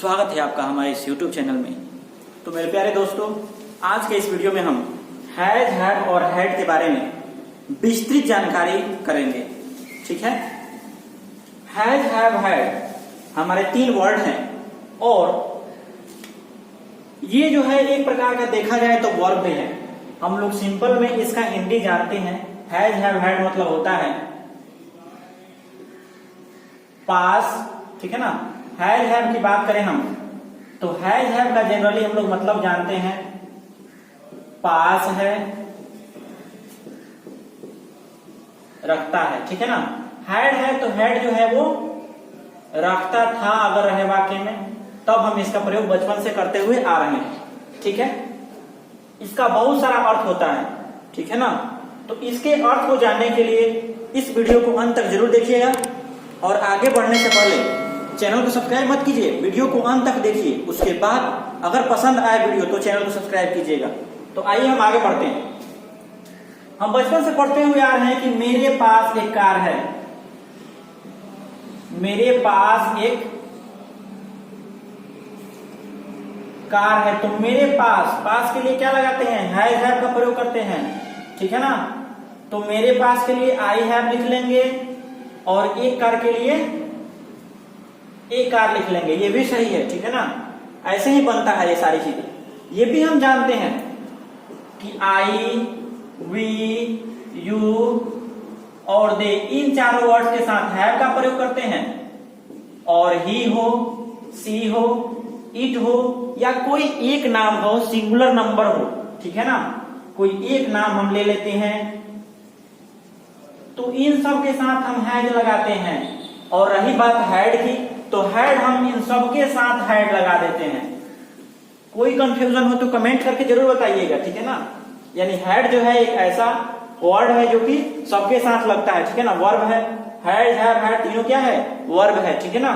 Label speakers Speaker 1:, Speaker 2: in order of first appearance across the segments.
Speaker 1: स्वागत है आपका हमारे इस YouTube चैनल में। तो मेरे प्यारे दोस्तों, आज के इस वीडियो में हम हैज, हैव और हैड के बारे में विस्तृत जानकारी करेंगे। ठीक है, हैज, हैव, हैड हमारे 3 वर्ड हैं और ये जो है एक प्रकार का देखा जाए तो वर्ब है। हम लोग सिंपल में इसका हिंदी जानते हैं। हैज, हैव, हैड मतलब होता है पास। ठीक है ना। हैज, हैव की बात करें हम तो हैज, हैव का जनरली हम लोग मतलब जानते हैं पास है, रखता है। ठीक है ना। हैड है तो हैड जो है वो रखता था अगर रहे वाक्य में, तब हम इसका प्रयोग बचपन से करते हुए आ रहे हैं। ठीक है। इसका बहुत सारा अर्थ होता है। ठीक है ना। तो इसके अर्थ को जानने के लिए इस वीडियो को अंत तक जरूर देखिएगा और आगे बढ़ने से पहले चैनल को सब्सक्राइब मत कीजिए, वीडियो को अंत तक देखिए। उसके बाद अगर पसंद आए वीडियो तो चैनल को सब्सक्राइब कीजिएगा। तो आइए हम आगे बढ़ते हैं। हम बचपन से पढ़ते हुए आ रहे हैं कि मेरे पास एक कार है। मेरे पास एक कार है। तो मेरे पास के लिए क्या लगाते हैं? हैज, हैव का प्रयोग करते हैं। ठीक है ना। तो मेरे पास के लिए आई हैव लिख लेंगे और एक कार के लिए एक कार लिख लेंगे। ये भी सही है। ठीक है ना। ऐसे ही बनता है ये सारी चीजें। ये भी हम जानते हैं कि आई, वी, यू और दे, इन चारों वर्ड्स के साथ हैव का प्रयोग करते हैं। और ही हो, सी हो, इट हो या कोई एक नाम हो, सिंगुलर नंबर हो। ठीक है ना। कोई एक नाम हम ले लेते हैं तो इन सब के साथ हम हैज लगाते हैं। और रही बात हैड की तो हैड हम इन सब के साथ हैड लगा देते हैं। कोई कंफ्यूजन हो तो कमेंट करके जरूर बताइएगा। ठीक है ना। यानी हैड जो है एक ऐसा वर्ड है जो कि सबके साथ लगता है। ठीक है ना। वर्ब है। हैड, हैव, हैड तीनों क्या है? वर्ब है। ठीक है ना।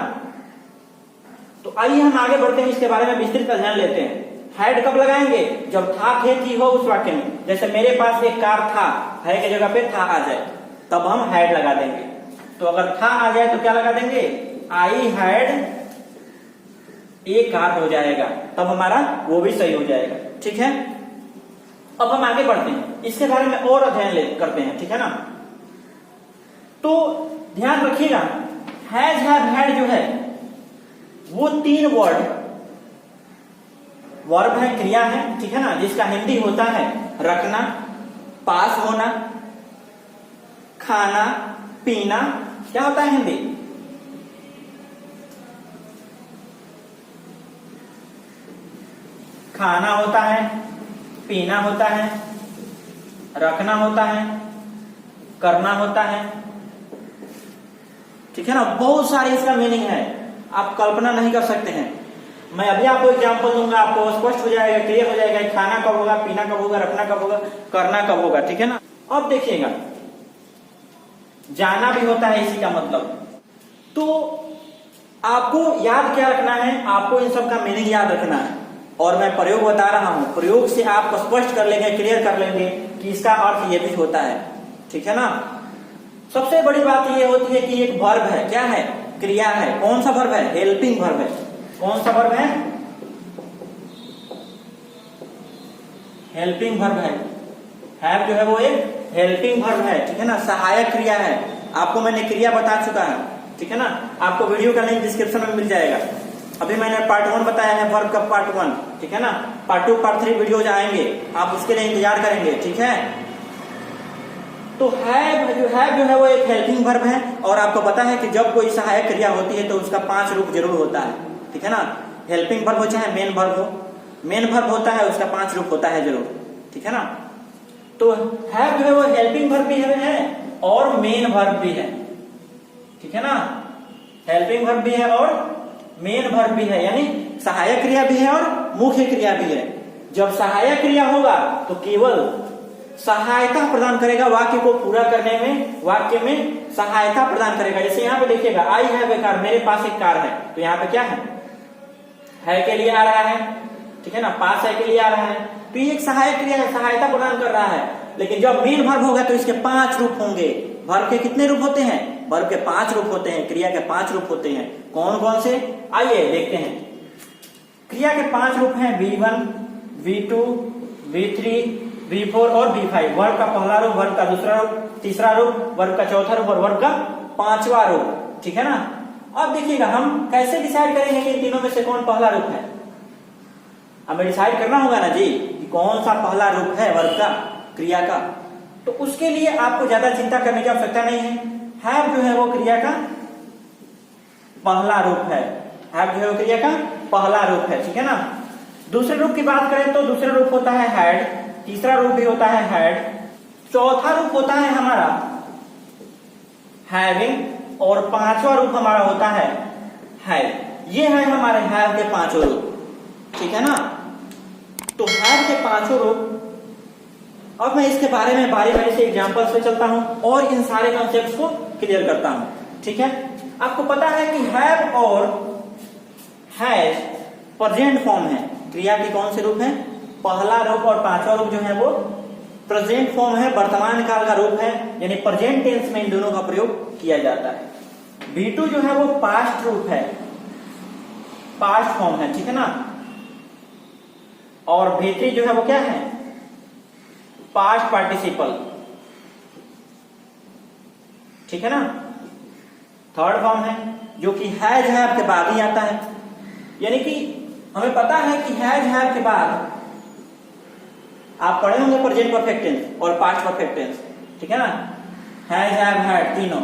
Speaker 1: तो आइए हम आगे बढ़ते हैं, इसके बारे में विस्तृत अध्ययन लेते हैं। हैड कब लगाएंगे? जब था, थे, थी हो उस वाक्य में। जैसे मेरे पास एक कार था, है की जगह पे था आ जाए तब हम हैड लगा देंगे। तो अगर था आ जाए तो क्या लगा देंगे? आई हैड ए कार हो जाएगा, तब हमारा वो भी सही हो जाएगा। ठीक है। अब हम आगे बढ़ते हैं, इसके बारे में और अध्ययन करते हैं। ठीक है ना। तो ध्यान रखिएगा, हैज, हैव, हैड जो है वो 3 वर्ब है, क्रिया है। ठीक है ना। जिसका हिंदी होता है रखना, पास होना, खाना, पीना। क्या होता है हिंदी? खाना होता है, पीना होता है, रखना होता है, करना होता है। ठीक है ना। बहुत सारे इसका मीनिंग है, आप कल्पना नहीं कर सकते हैं। मैं अभी आपको एग्जांपल दूंगा, आपको स्पष्ट हो जाएगा, क्लियर हो जाएगा। खाना कब होगा, पीना कब होगा, रखना कब होगा, करना कब होगा। ठीक है ना। अब देखिएगा, जाना भी होता है इसी का मतलब। तो आपको याद क्या रखना है? आपको इन सब का मीनिंग याद रखना है और मैं प्रयोग बता रहा हूं। प्रयोग से आप स्पष्ट कर लेंगे, क्लियर कर लेंगे कि इसका अर्थ ये भी होता है। ठीक है ना। सबसे बड़ी बात ये होती है कि एक वर्ब है। क्या है? क्रिया है। कौन सा वर्ब है? हेल्पिंग वर्ब है। कौन सा वर्ब है? हेल्पिंग वर्ब है। हैव जो है वो एक हेल्पिंग वर्ब है। ठीक है ना। सहायक क्रिया है। आपको मैंने क्रिया बता चुका है। ठीक है ना। आपको वीडियो का लिंक डिस्क्रिप्शन में मिल जाएगा। अभी मैंने पार्ट 1 बताया है, वर्ब का पार्ट 1। ठीक है ना। पार्ट 2, पार्ट 3 वीडियोज आएंगे, आप उसके लिए इंतजार करेंगे। ठीक है। तो हैव जो है वो एक हेल्पिंग वर्ब है और आपको पता है कि जब कोई सहायक क्रिया होती है तो उसका 5 रूप जरूर होता है। ठीक है ना। हेल्पिंग वर्ब हो चाहे मेन वर्ब हो, मेन वर्ब होता है उसका 5 रूप होता है जरूर। ठीक है ना। तो हैव जो है वो हेल्पिंग वर्ब भी है और मेन वर्ब भी है। ठीक है ना। हेल्पिंग वर्ब भी है और मेन वर्ब भी है, यानी सहायक क्रिया भी है और मुख्य क्रिया भी है। जब सहायक क्रिया होगा तो केवल सहायता प्रदान करेगा, वाक्य को पूरा करने में, वाक्य में सहायता प्रदान करेगा। जैसे यहाँ पे देखिएगा, आई हैव ए कार, मेरे पास एक कार है। तो यहाँ पे क्या है के लिए आ रहा है। ठीक है ना। पास है के लिए आ रहा है। तो ये एक सहायक क्रिया है, सहायता प्रदान कर रहा है। लेकिन जब मेन वर्ब होगा तो इसके 5 रूप होंगे। वर्ब के कितने रूप होते हैं? वर्ब के 5 रूप होते हैं, क्रिया के 5 रूप होते हैं। कौन कौन से? आइए देखते हैं। क्रिया के 5 रूप हैं, V1, V2, V3, V4 और V5। वर्ब का पहला रूप, वर्ब का दूसरा रूप, तीसरा रूप, वर्ब का चौथा रूप और वर्ब का 5वां रूप। ठीक है ना। अब देखिएगा हम कैसे डिसाइड करेंगे कि इन तीनों में से कौन पहला रूप है। हमें डिसाइड करना होगा ना जी कि कौन सा पहला रूप है वर्ब का, क्रिया का। तो उसके लिए आपको ज्यादा चिंता करने की आवश्यकता नहीं है। हैव जो है वो क्रिया का पहला रूप है। हैव जो है वो क्रिया का पहला रूप है। ठीक है ना। दूसरे रूप की बात करें तो दूसरा रूप होता है हैड, तीसरा रूप भी होता है हैड, चौथा रूप होता है हमारा हैविंग और 5वां रूप हमारा होता है हैव। ये है हमारे हैव के 5 रूप। ठीक है ना। तो हैव के 5 रूप, अब मैं इसके बारे में बारी बारी से एग्जांपल से चलता हूं और इन सारे कॉन्सेप्ट्स को क्लियर करता हूं। ठीक है। आपको पता है कि हैव और हैज प्रेजेंट फॉर्म है। क्रिया की कौन से रूप है? पहला रूप और 5वां रूप जो है वो प्रेजेंट फॉर्म है, वर्तमान काल का रूप है, यानी प्रेजेंट टेंस में इन दोनों का प्रयोग किया जाता है। V2 जो है वो पास्ट रूप है, पास्ट फॉर्म है। ठीक है ना। और V3 जो है वो क्या है? Past participle. ठीक है ना। थर्ड फॉर्म है जो कि हैज है आपके बाद ही आता है। यानी कि हमें पता है कि हैज हैव के बाद आप पढ़े होंगे प्रेजेंट परफेक्ट टेंस और पास्ट परफेक्ट टेंस। ठीक है ना। हैज हैव हैड तीनों,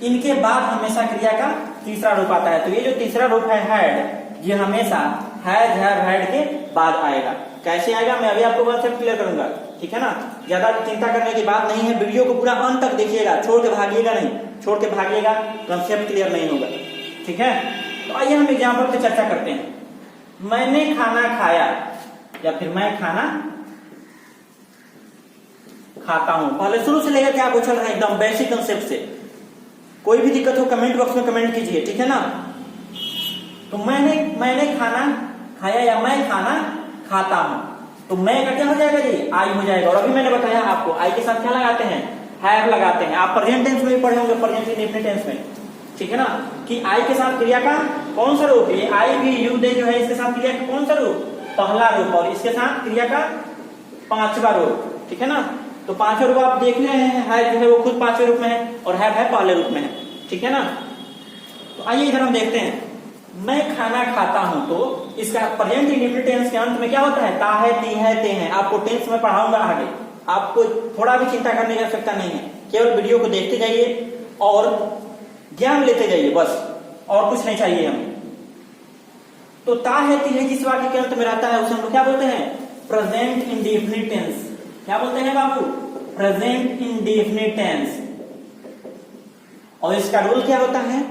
Speaker 1: इनके बाद हमेशा क्रिया का तीसरा रूप आता है। तो ये जो तीसरा रूप है हैड, ये हमेशा हैज हैव हैड के बाद आएगा। कैसे आएगा मैं अभी आपको कॉन्सेप्ट क्लियर करूंगा। ठीक है ना। ज्यादा चिंता करने की बात नहीं है। वीडियो को पूरा अंत तक देखिएगा, छोड़ के भागिएगा नहीं। छोड़ के भागिएगा कॉन्सेप्ट क्लियर नहीं होगा। ठीक है। तो आइए हम एग्जाम्पल से चर्चा करते हैं। मैंने खाना खाया या फिर मैं खाना खाता हूं। पहले शुरू से लेकर क्या कुछ चल रहा है एकदम बेसिक कंसेप्ट से। कोई भी दिक्कत हो कमेंट बॉक्स में कमेंट कीजिए। ठीक है ना। तो मैंने खाना खाया या मैं खाना खाता हूं, तो मैं का क्या हो जाएगा जी? आई हो जाएगा। और अभी मैंने बताया आपको आई के साथ क्या लगाते हैं? हैव लगाते हैं। आप प्रेजेंट टेंस में भी पढ़े होंगे, प्रेजेंट इंडेफिनिट टेंस में। ठीक है ना। कि आई के साथ क्रिया का कौन सा रूप? ये आई भी यू दे जो है इसके साथ क्रिया का कौन सा रूप? पहला रूप। और इसके साथ क्रिया का 5वां रूप। ठीक है ना। तो 5वां रूप आप देख रहे हैं, है जो है वो खुद 5वें रूप में है और है पहले रूप में है। ठीक है ना। तो आइए इधर हम देखते हैं। मैं खाना खाता हूं, तो इसका प्रेजेंट इंडेफिनिट टेंस के अंत में क्या होता है? ता है, ती है, ते हैं। आपको टेंस में पढ़ाऊंगा आगे, आपको थोड़ा भी चिंता करने की आवश्यकता नहीं है। केवल वीडियो को देखते जाइए और ज्ञान लेते जाइए, बस और कुछ नहीं चाहिए हमें। तो ता है, ती है जिस वाक्य के अंत में रहता है उसे हम लोग क्या बोलते हैं? Present indefinite tense. क्या बोलते हैं बाबू? Present indefinite tense. और इसका रूल क्या होता है?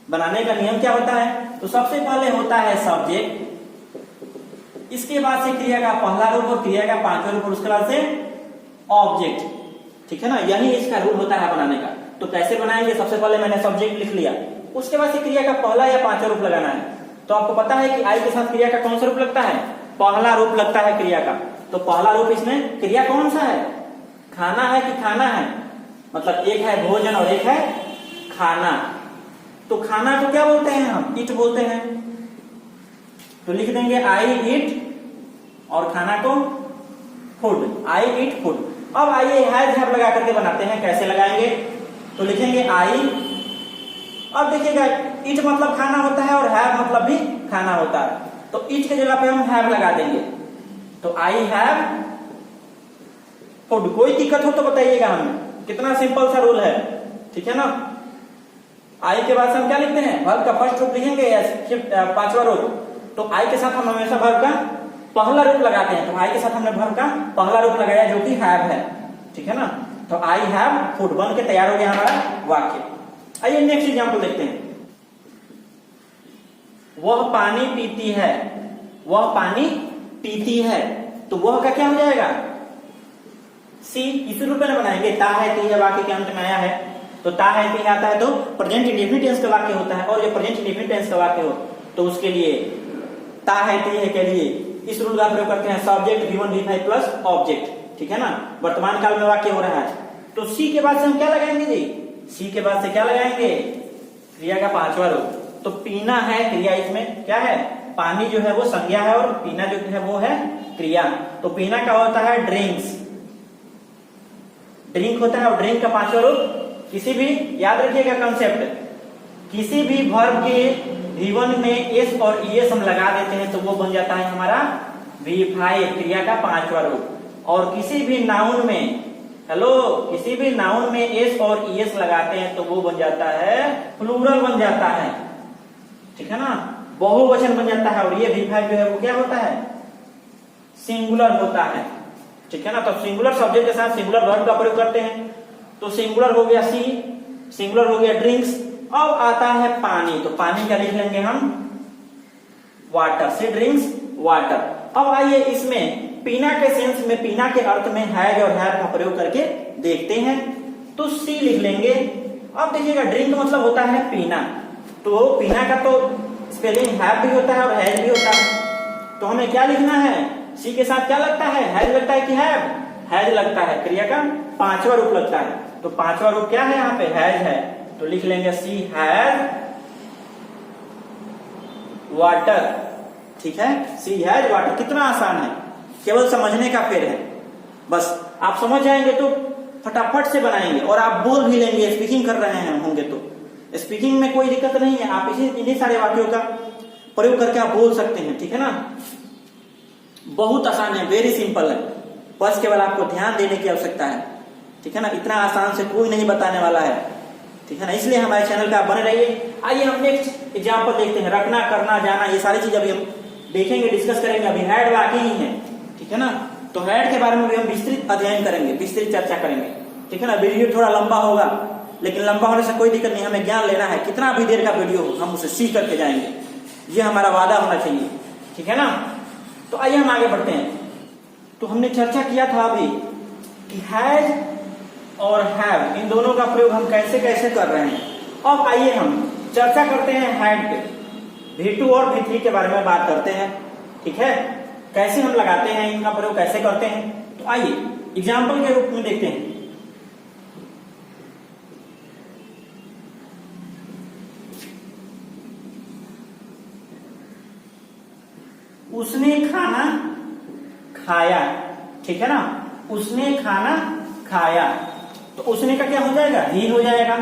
Speaker 1: बनाने का नियम क्या होता है? तो सबसे पहले होता है सब्जेक्ट, इसके बाद से क्रिया का पहला रूप और क्रिया का 5वां रूप और उसके बाद से ऑब्जेक्ट। ठीक है ना। यही इसका रूल होता है बनाने का। तो कैसे बनाएंगे? सबसे पहले मैंने सब्जेक्ट लिख लिया, उसके बाद से क्रिया का पहला या 5वां रूप लगाना है। तो आपको पता है कि आई के साथ क्रिया का कौन सा रूप लगता है? पहला रूप लगता है क्रिया का। तो पहला रूप इसमें क्रिया कौन सा है? खाना है कि खाना है? मतलब एक है भोजन और एक है खाना। तो खाना को क्या बोलते हैं हम? ईट बोलते हैं। तो लिख देंगे आई ईट और खाना को फूड। आई ईट फूड। अब आइए हैज हैव लगा करके बनाते हैं। कैसे लगाएंगे? तो लिखेंगे आई। अब देखिएगा ईट मतलब खाना होता है और हैव मतलब भी खाना होता है। तो ईट के जगह पे हम हैव लगा देंगे। तो आई हैव फूड। कोई दिक्कत हो तो बताइएगा हमें। कितना सिंपल सा रूल है। ठीक है ना। आई के बाद से हम क्या लिखते हैं? वर्ब का फर्स्ट रूप लिखेंगे या 5वां रूप? तो आई के साथ हम हमेशा वर्ब का पहला रूप लगाते हैं। तो आई के साथ हमने वर्ब का पहला रूप लगाया जो कि हैव है। ठीक है ना। तो आई हैव फूड बन के तैयार हो गया हमारा वाक्य। आइए नेक्स्ट एग्जांपल देखते हैं। वह पानी पीती है। वह पानी पीती है। तो वह का क्या हो जाएगा? सी। इसी रूप में बनाएंगे। ता है, ती है वाक्य के अंत में आया है। तो ता है, ती आता है तो प्रेजेंट इंडेफिनिट टेंस का वाक्य होता है। और जब प्रेजेंट इंडेफिनिट टेंस का वाक्य हो तो उसके लिए ता है, ती है के लिए इस रूल का प्रयोग करते हैं। Subject V1 V5 plus object. ठीक है ना। वर्तमान काल में वाक्य हो रहा है। तो सी के बाद से हम क्या लगाएंगे जी? सी के बाद से क्या लगाएंगे? क्रिया का 5वां रूप। तो पीना है क्रिया इसमें क्या है? पानी जो है वो संज्ञा है और पीना जो है वो है क्रिया। तो पीना का होता है ड्रिंक्स, ड्रिंक होता है। और ड्रिंक का पांचवा रूप किसी भी, याद रखिएगा कंसेप्ट, किसी भी वर्ब के V1 में एस और ईएस हम लगा देते हैं तो वो बन जाता है हमारा V5 क्रिया का पांचवा रूप। और किसी भी नाउन में, हेलो, किसी भी नाउन में एस और ईएस लगाते हैं तो वो बन जाता है प्लूरल बन जाता है, ठीक है ना, बहुवचन बन जाता है। और ये V5 जो है वो क्या होता है, सिंगुलर होता है, ठीक है ना। तो सिंगुलर सब्जेक्ट के साथ सिंगुलर वर्ब का प्रयोग करते हैं। तो सिंगुलर हो गया सी, सिंगुलर हो गया ड्रिंक्स। अब आता है पानी, तो पानी का लिख लेंगे हम वाटर, से ड्रिंक्स वाटर। अब आइए इसमें पीना के सेंस में, पीना के अर्थ में हैज और हैव का प्रयोग करके देखते हैं। तो सी लिख लेंगे। अब देखिएगा ड्रिंक मतलब होता है पीना, तो पीना का तो स्पेलिंग हैव भी होता है और हैज भी होता है। तो हमें क्या लिखना है, सी के साथ क्या लगता है, हैज लगता है कि हैव, हैज लगता है, क्रिया का पांचवा रूप लगता है। तो पांचवा रूप क्या है यहाँ पे, हैज है। तो लिख लेंगे सी हैज वाटर, ठीक है, सी हैज वाटर। कितना आसान है, केवल समझने का फेर है। बस आप समझ जाएंगे तो फटाफट से बनाएंगे और आप बोल भी लेंगे, स्पीकिंग कर रहे हैं होंगे तो स्पीकिंग में कोई दिक्कत नहीं है। आप इन्हीं सारे वाक्यों का प्रयोग करके आप बोल सकते हैं, ठीक है ना। बहुत आसान है, वेरी सिंपल है, बस केवल आपको ध्यान देने की आवश्यकता है, ठीक है ना। इतना आसान से कोई नहीं बताने वाला है, ठीक है ना। इसलिए हमारे चैनल पे आप बने रहिए। आइए हम नेक्स्ट एग्जाम्पल देखते हैं। रखना, करना, जाना, ये सारी चीज अभी हम देखेंगे, डिस्कस करेंगे। अभी हैड वाक्य ही है, ठीक है ना। तो हैड के बारे में भी हम विस्तृत अध्ययन करेंगे, विस्तृत चर्चा करेंगे, ठीक है ना। वीडियो थोड़ा लंबा होगा, लेकिन लंबा होने से कोई दिक्कत नहीं, हमें ज्ञान लेना है। कितना भी देर का वीडियो हो हम उसे सीख करके जाएंगे, ये हमारा वादा होना चाहिए, ठीक है ना। तो आइए हम आगे बढ़ते हैं। तो हमने चर्चा किया था अभी कि हैज और हैव इन दोनों का प्रयोग हम कैसे कैसे कर रहे हैं। अब आइए हम चर्चा करते हैं हैड पे, V2 और V3 के बारे में बात करते हैं, ठीक है। कैसे हम लगाते हैं, इनका प्रयोग कैसे करते हैं। तो आइए एग्जाम्पल के रूप में देखते हैं। उसने खाना खाया, ठीक है ना, उसने खाना खाया। तो उसने का क्या हो जाएगा, ही हो जाएगा,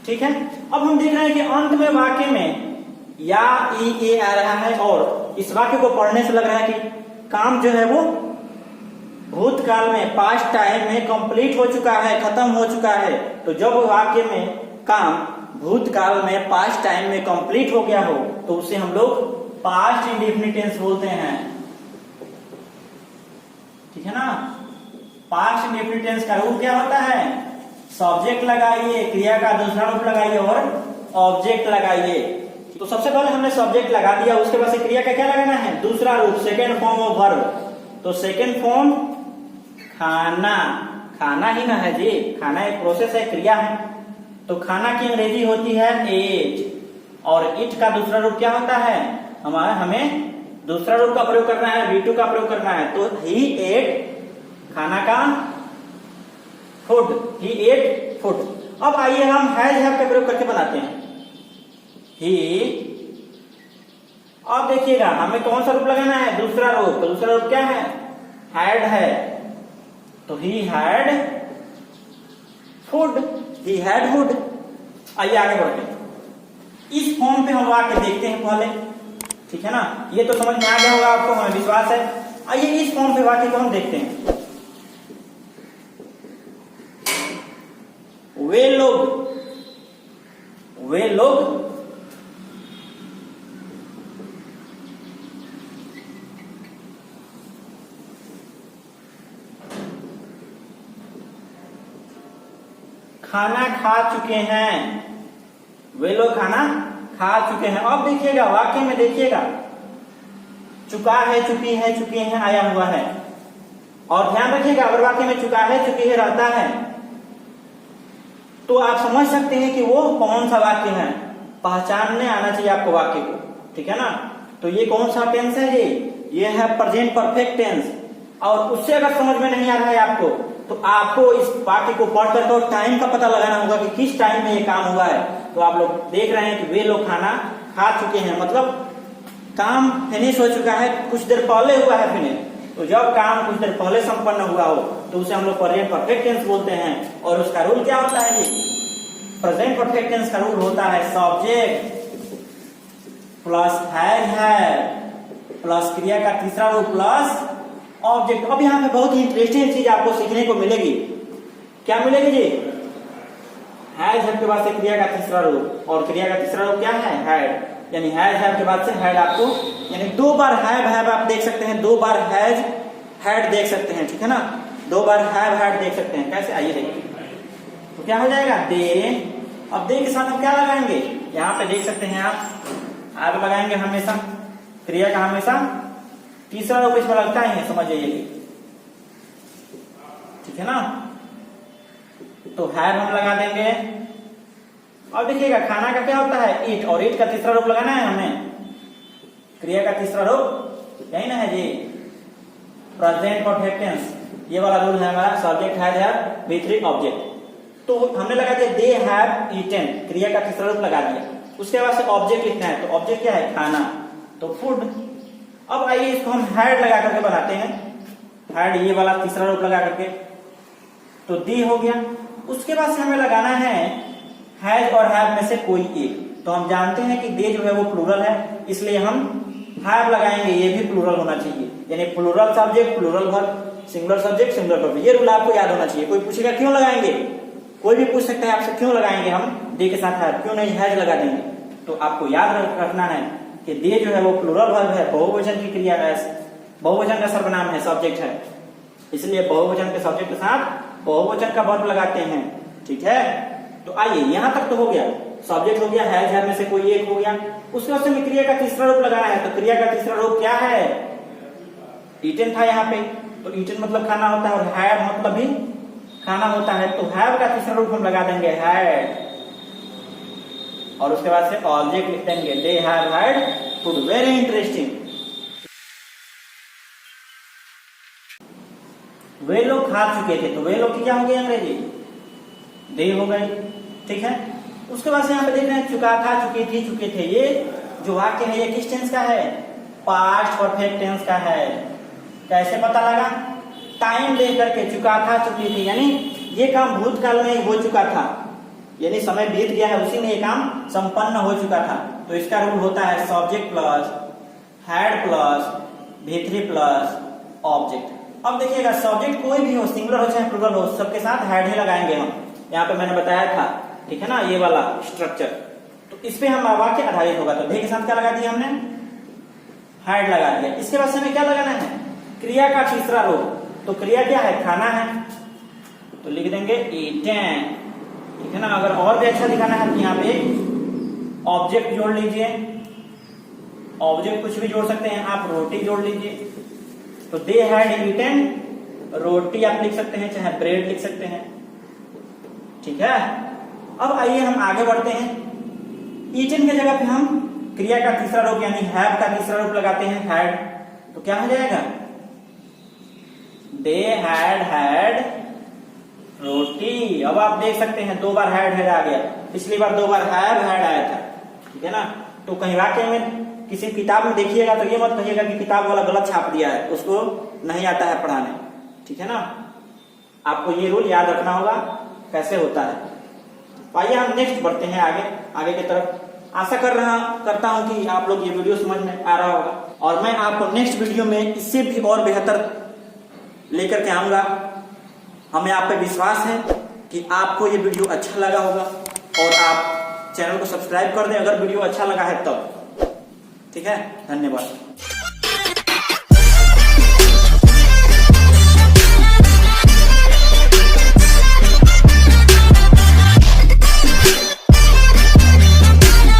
Speaker 1: ठीक है। अब हम देख रहे हैं कि अंत में वाक्य में या ई ए आ रहा है और इस वाक्य को पढ़ने से लग रहा है कि काम जो है वो भूतकाल में, पास्ट टाइम में कंप्लीट हो चुका है, खत्म हो चुका है। तो जब वाक्य में काम भूतकाल में, पास्ट टाइम में कंप्लीट हो गया हो तो उसे हम लोग पास्ट इंडेफिनिट टेंस बोलते हैं, ठीक है ना। पास्ट इंडेफिनिट टेंस का रूप क्या होता है, सब्जेक्ट लगाइए, क्रिया का दूसरा रूप लगाइए और ऑब्जेक्ट लगाइए। तो सबसे पहले हमने सब्जेक्ट लगा दिया, उसके बाद से क्रिया का क्या लगाना है, दूसरा रूप, सेकेंड फॉर्म ऑफ वर्ब। तो सेकेंड फॉर्म खाना, खाना ही ना है जी, खाना एक प्रोसेस है, क्रिया है। तो खाना की अंग्रेजी होती है एट, और इट का दूसरा रूप क्या होता है, हमें दूसरा रूप का प्रयोग करना है, V2 का प्रयोग करना है। तो ही एट खाना का फूड, ही एट फूड। अब आइए हम हैज हैव का प्रयोग करके बनाते हैं। ही, अब देखिएगा हमें कौन सा रूप लगाना है, दूसरा रूप। तो दूसरा रूप क्या है, हैड है। तो he had food, he had food. आइए आगे बढ़ते हैं। इस फॉर्म पे हम वाक्य देखते हैं पहले, ठीक है ना। ये तो समझ में आ गया होगा आपको, हमें विश्वास है। आइए इस फॉर्म पे वाक्य को हम देखते हैं। वे लोग खाना खा चुके हैं, वे लोग खाना खा चुके हैं। अब देखिएगा वाक्य में, देखिएगा चुका है, चुकी है, चुके हैं आया हुआ है। और ध्यान रखिएगा अगर वाक्य में चुका है, चुकी है रहता है तो आप समझ सकते हैं कि वो कौन सा वाक्य है, पहचानने आना चाहिए आपको वाक्य को, ठीक है ना। तो ये कौन सा टेंस है, ये है प्रेजेंट परफेक्ट टेंस। और उससे अगर समझ में नहीं आ रहा है आपको तो आपको इस वाक्य को पढ़ करके और टाइम का पता लगाना होगा कि किस टाइम में ये काम हुआ है। तो आप लोग देख रहे हैं कि वे लोग खाना खा चुके हैं, मतलब काम फिनिश हो चुका है, कुछ देर पहले हुआ है फिनिश। तो जब काम कुछ देर पहले संपन्न हुआ हो तो उसे हम लोग प्रेजेंट परफेक्ट टेंस बोलते हैं। और उसका रूल क्या होता है जी? प्रेजेंट परफेक्ट टेंस का रूल होता है सब्जेक्ट प्लस हैज प्लस क्रिया का तीसरा रूप प्लस ऑब्जेक्ट। अब यहाँ पे बहुत ही इंटरेस्टिंग चीज आपको सीखने को मिलेगी। क्या मिलेगी जी? हैज के बाद से क्रिया का तीसरा रूप, और क्रिया का तीसरा रूप क्या है? हैड। यानी हैज के बाद से हैड आपको, यानी 2 बार हैव आप देख सकते हैं, 2 बार हैज हैड देख सकते हैं, ठीक है ना? 2 बार हैव हैड देख सकते हैं। कैसे? आइए देखिए। तो क्या हो जाएगा? दे। अब दे के साथ हम क्या लगाएंगे? यहाँ पे देख सकते हैं आप लगाएंगे हमेशा क्रिया का हमेशा तीसरा रूप इसमें लगता ही है, समझ जाइए, ठीक है ना? तो हैव हम लगा देंगे। और देखिएगा खाना का क्या होता है? ईट, और ईट का तीसरा रूप लगाना है हमें। क्रिया का तीसरा रूप यही ना है जी, प्रेजेंट परफेक्ट टेंस। ये वाला रूल है हमारा, सब्जेक्ट हैव V3 ऑब्जेक्ट। तो हमने लगा दिया दे हैव ईटन, क्रिया का तीसरा रूप लगा दिया। उसके बाद से ऑब्जेक्ट लिखना है, तो ऑब्जेक्ट क्या है? खाना, तो फूड। अब आइए इसको हम हैड लगा करके बनाते हैं। हैड ये वाला तीसरा रूप लगा करके, तो दी हो गया। उसके बाद से हमें लगाना है हैज और हैव में से कोई एक। तो हम जानते हैं कि दे जो है वो प्लूरल है, इसलिए हम हैव लगाएंगे, ये भी प्लूरल होना चाहिए। यानी plural subject plural verb, singular subject singular verb. ये रूल आपको याद होना चाहिए। कोई पूछेगा क्यों लगाएंगे, कोई भी पूछ सकता है आपसे क्यों लगाएंगे हम दे के साथ हैव, क्यों नहीं हैज लगा देंगे? तो आपको याद रखना है कि दे जो है वो प्लूरल वर्ब है, बहुवचन की क्रिया है, बहुवचन का सर्वनाम है, सब्जेक्ट है, इसलिए बहुवचन के सब्जेक्ट के साथ बहुवचन का वर्ब लगाते हैं, ठीक है? तो आइए यहां तक तो हो गया, सब्जेक्ट हो गया, हैज में से कोई एक हो गया। उसके बाद में क्रिया का तीसरा रूप लगाना है। तो क्रिया का तीसरा रूप क्या है? ईटन था यहाँ पे, तो ईटन मतलब खाना होता है, और हैव मतलब भी खाना होता है। तो हैव का तीसरा रूप हम लगा देंगे हैड, और उसके बाद से ऑब्जेक्ट लिख देंगे they have had food. Very interesting. वे लोग खा चुके थे, तो वे लोग की क्या हो गई अंग्रेजी? दे हो गई, ठीक है? उसके बाद से यहाँ पे देख रहे हैं चुका था, चुकी थी, चुके थे। ये जो वाक्य है ये किस टेंस का है? पास्ट परफेक्ट टेंस का है। कैसे पता लगा? टाइम लेकर के चुका था, चुकी थी, यानी ये काम भूतकाल में हो चुका था, यानी समय बीत गया है, उसी में ये काम संपन्न हो चुका था। तो इसका रूल होता है subject plus had plus V3 plus object. अब देखिएगा सब्जेक्ट कोई भी हो, सिंगुलर हो चाहे प्लूरल हो, सबके साथ हैड ही लगाएंगे हम। यहाँ पे मैंने बताया था, ठीक है ना, ये वाला स्ट्रक्चर। तो इस पे हम वाक्य आधारित होगा। तो दे के साथ क्या लगा दिया हमने? हैड लगा दिया। इसके बाद से हमें क्या लगाना है? क्रिया का तीसरा रूप। तो क्रिया क्या है? खाना है, तो लिख देंगे ईटेन, ठीक है ना? अगर और भी अच्छा दिखाना है तो यहाँ पे ऑब्जेक्ट जोड़ लीजिए, ऑब्जेक्ट कुछ भी जोड़ सकते हैं आप, रोटी जोड़ लीजिए। तो दे हैड ईटेन रोटी आप लिख सकते हैं, चाहे ब्रेड लिख सकते हैं, ठीक है? अब आइए हम आगे बढ़ते हैं। ईटन की जगह पे हम क्रिया का तीसरा रूप यानी हैव का तीसरा रूप लगाते हैं हैड। तो क्या हो जाएगा? दे हैड हैड रोटी। अब आप देख सकते हैं 2 बार हैड हैड आ गया, पिछली बार 2 बार हैव हैड आया था, ठीक है ना? तो कहीं वाक्य में किसी किताब में देखिएगा तो ये मत कहिएगा कि किताब वाला गलत छाप दिया है, उसको नहीं आता है पढ़ाने, ठीक है ना? आपको ये रूल याद रखना होगा कैसे होता है। आइए हम नेक्स्ट बढ़ते हैं आगे की तरफ। आशा करता हूं कि आप लोग ये वीडियो समझ में आ रहा होगा, और मैं आपको नेक्स्ट वीडियो में इससे भी और बेहतर लेकर के आऊंगा। हमें आप पे विश्वास है कि आपको ये वीडियो अच्छा लगा होगा, और आप चैनल को सब्सक्राइब कर दें अगर वीडियो अच्छा लगा है तब, ठीक है? धन्यवाद।